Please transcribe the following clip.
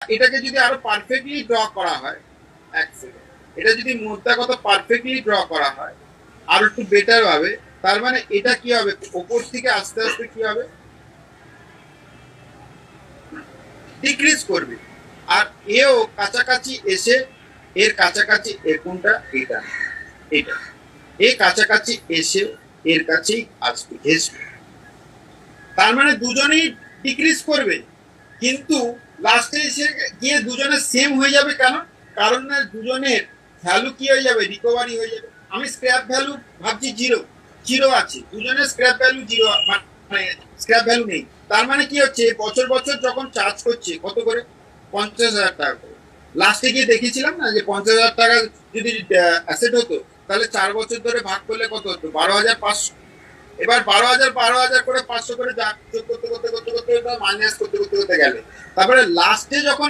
এটাকে যদি আরো পারফেক্টলি ড্র করা হয়, এক সেকেন্ড, এটা যদি মোদ্দাকথা পারফেক্টলি ড্র করা হয় আর একটু বেটার ভাবে, তার মানে এটা কি হবে, ওপর থেকে আস্তে আস্তে কি হবে, ডিক্রিজ করবে। আর এও কাছাকাছি এসে এর কাছাকাছি এর কোনটা, এটা এটা এর কাছাকাছি এসে এর কাছেই আসবে, ঘেসবে। তার মানে দুজনেই ডিক্রিজ করবে, কিন্তু লাস্টে এসে গিয়ে দুজনের সেম হয়ে যাবে। কেন? কারণ না দুজনের ভ্যালু কি হয়ে যাবে, রিকভারি হয়ে যাবে। আমি স্ক্র্যাপ ভ্যালু ভাবছি জিরো, জিরো আছে, দুজনের স্ক্র্যাপ ভ্যালু জিরো, মানে স্ক্র্যাপ ভ্যালু নেই। তার মানে কি হচ্ছে, বছর বছর যখন চার্জ করছে কত করে, 50,000 টাকা করে। লাস্টে গিয়ে দেখেছিলাম না যে 50,000 টাকা যদি অ্যাসেট হতো, তাহলে 4 বছর ধরে ভাগ করলে কত হতো, 12,500। এবার 12,000 করে 500 করে যোগ করতে করতে করতে করতে মাইনাস করতে করতে করতে গেলে, তারপরে লাস্টে যখন